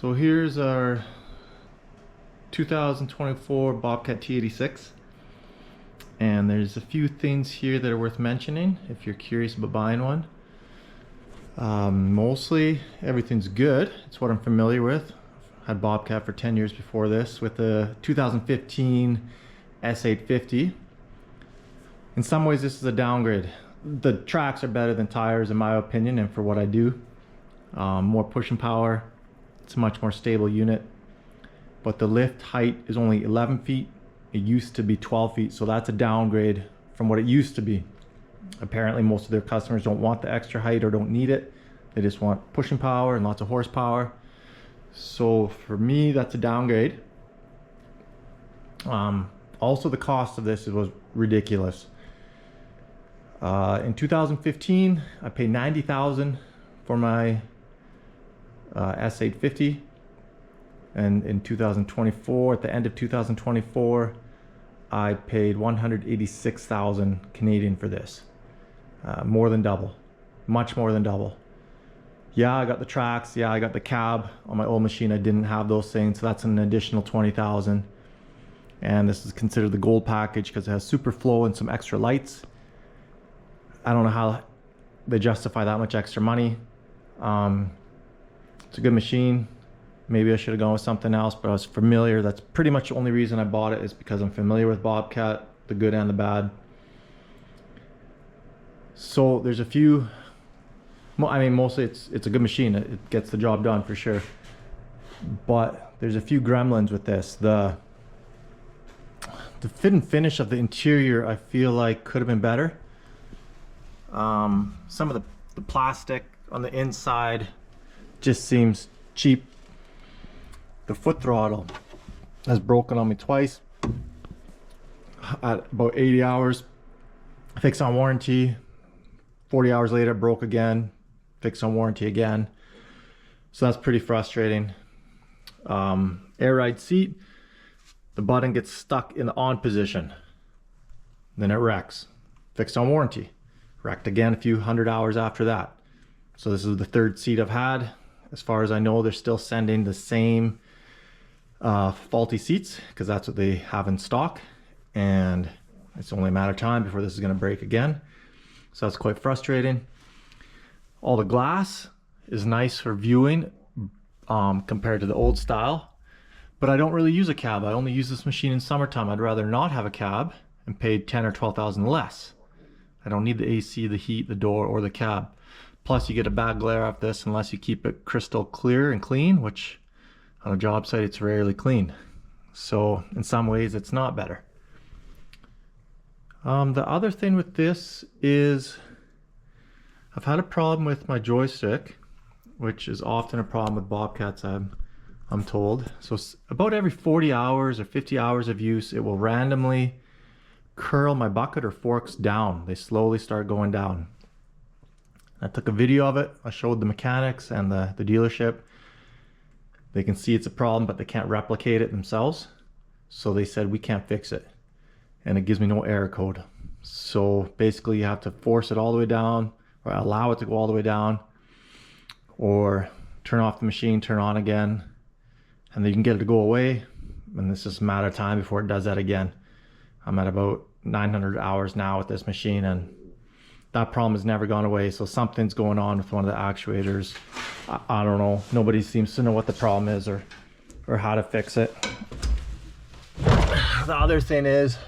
So here's our 2024 Bobcat T86, and there's a few things here that are worth mentioning if you're curious about buying one. Mostly everything's good. It's what I'm familiar with. Had Bobcat for 10 years before this with the 2015 S850. In some ways this is a downgrade. The tracks are better than tires in my opinion and for what I do. More pushing power. It's a much more stable unit. But the lift height is only 11 feet. It used to be 12 feet, so that's a downgrade from what it used to be. Apparently most of their customers don't want the extra height or don't need it. They just want pushing power and lots of horsepower. So for me, that's a downgrade. Also the cost of this was ridiculous. In 2015, I paid $90,000 for my S850. And in 2024, at the end of 2024, I paid 186,000 Canadian for this. More than double, much more than double. Yeah, I got the tracks. Yeah, I got the cab. On my old machine, I didn't have those things, so that's an additional 20,000. And this is considered the gold package because it has super flow and some extra lights. I don't know how they justify that much extra money. It's a good machine. Maybe I should have gone with something else, but I was familiar. That's pretty much the only reason I bought it, is because I'm familiar with Bobcat, the good and the bad. So there's a few, I mean, mostly it's a good machine. It gets the job done for sure. But there's a few gremlins with this. The fit and finish of the interior, I feel like could have been better. Some of the plastic on the inside just seems cheap. The foot throttle has broken on me twice at about 80 hours. Fixed on warranty. 40 hours later, broke again. Fixed on warranty again. So that's pretty frustrating. Air ride seat. The button gets stuck in the on position. Then it wrecks. Fixed on warranty. Wrecked again a few hundred hours after that. So this is the third seat I've had. As far as I know, they're still sending the same faulty seats because that's what they have in stock, and it's only a matter of time before this is going to break again. So that's quite frustrating. All the glass is nice for viewing compared to the old style, but I don't really use a cab. I only use this machine in summertime. I'd rather not have a cab and pay 10 or 12,000 less. I don't need the AC, the heat, the door, or the cab. Plus you get a bad glare off this unless you keep it crystal clear and clean, which on a job site it's rarely clean. So in some ways it's not better. The other thing with this is I've had a problem with my joystick, which is often a problem with Bobcats, I'm told. So about every 40 hours or 50 hours of use, it will randomly curl my bucket or forks down. They slowly start going down. I took a video of it. I showed the mechanics and the dealership. They can see it's a problem, but they can't replicate it themselves. So they said, we can't fix it. And it gives me no error code. So basically you have to force it all the way down, or allow it to go all the way down, or turn off the machine, turn on again, and then you can get it to go away. And this is a matter of time before it does that again. I'm at about 900 hours now with this machine, and that problem has never gone away. So something's going on with one of the actuators. I don't know. Nobody seems to know what the problem is or how to fix it. The other thing is,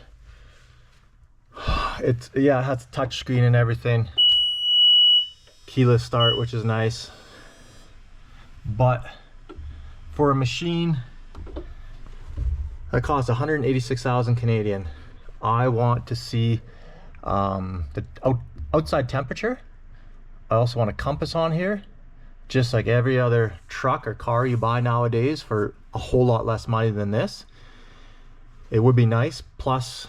it has a touch screen and everything. Keyless start, which is nice. But for a machine that costs 186,000 Canadian, I want to see the outside temperature. I also want a compass on here, just like every other truck or car you buy nowadays for a whole lot less money than this. It would be nice. Plus,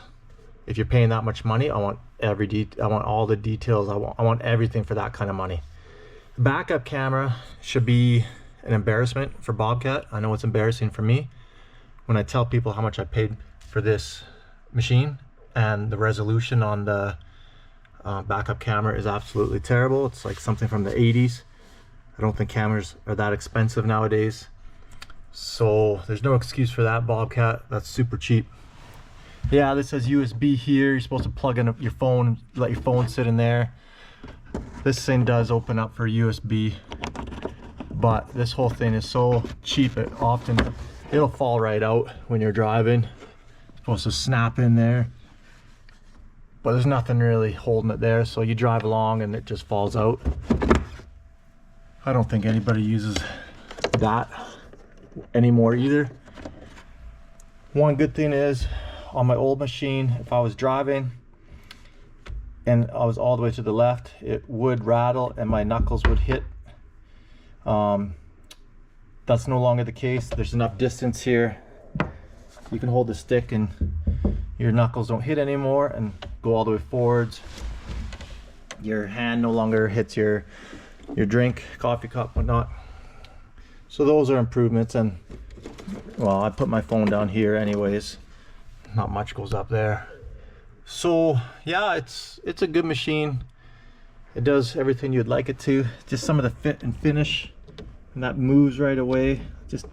if you're paying that much money, I want all the details. I want everything for that kind of money. Backup camera should be an embarrassment for Bobcat. I know it's embarrassing for me when I tell people how much I paid for this machine, and the resolution on the backup camera is absolutely terrible. It's like something from the 80s. I don't think cameras are that expensive nowadays. So there's no excuse for that, Bobcat. That's super cheap. Yeah, this says USB here. You're supposed to plug in your phone, let your phone sit in there. This thing does open up for USB, but this whole thing is so cheap, it'll fall right out when you're driving. It's supposed to snap in there, but there's nothing really holding it there, so you drive along and it just falls out. I don't think anybody uses that anymore either. One good thing is, on my old machine, if I was driving and I was all the way to the left, it would rattle and my knuckles would hit. That's no longer the case. There's enough distance here. You can hold the stick and your knuckles don't hit anymore and go all the way forwards. Your hand no longer hits your drink, coffee cup, whatnot. So those are improvements. And well, I put my phone down here anyways. Not much goes up there. So yeah, it's a good machine. It does everything you'd like it to. Just some of the fit and finish, and that moves right away. Just,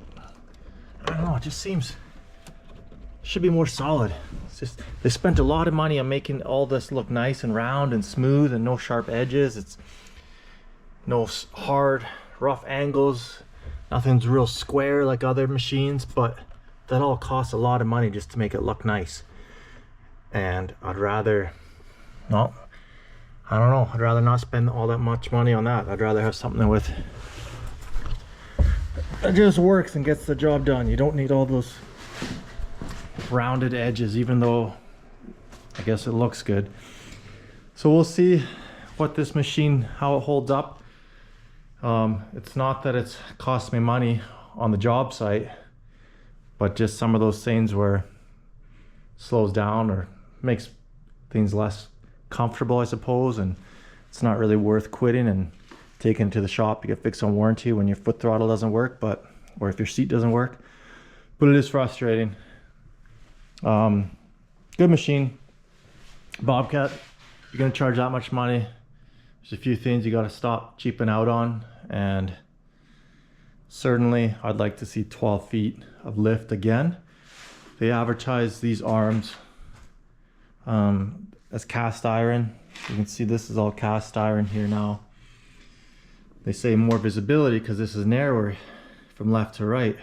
I don't know, it just seems should be more solid. It's just, they spent a lot of money on making all this look nice and round and smooth and no sharp edges. It's no hard rough angles. Nothing's real square like other machines, but that all costs a lot of money just to make it look nice. And I'd rather, well, I don't know, I'd rather not spend all that much money on that. I'd rather have something with that just works and gets the job done. You don't need all those rounded edges, even though I guess it looks good. So we'll see what this machine, how it holds up. It's not that it's cost me money on the job site, but just some of those things where it slows down or makes things less comfortable, I suppose, and it's not really worth quitting and taking it to the shop to get fixed on warranty when your foot throttle doesn't work, or if your seat doesn't work. But it is frustrating. Good machine. Bobcat, you're gonna charge that much money, there's a few things you got to stop cheaping out on, and certainly I'd like to see 12 feet of lift again. They advertise these arms as cast iron. You can see this is all cast iron here now. They say more visibility because this is narrower from left to right,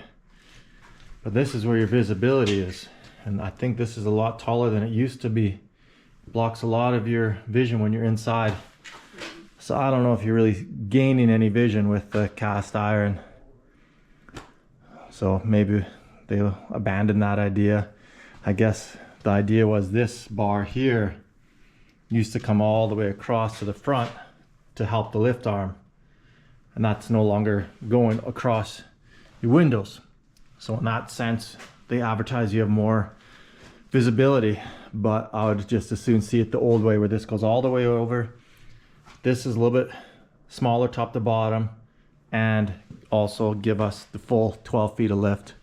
but this is where your visibility is, and I think this is a lot taller than it used to be. It blocks a lot of your vision when you're inside, so I don't know if you're really gaining any vision with the cast iron. So maybe they'll abandon that idea. I guess the idea was this bar here used to come all the way across to the front to help the lift arm, and that's no longer going across your windows. So in that sense, they advertise you have more visibility, but I would just as soon see it the old way, where this goes all the way over. This is a little bit smaller top to bottom, and also give us the full 12 feet of lift.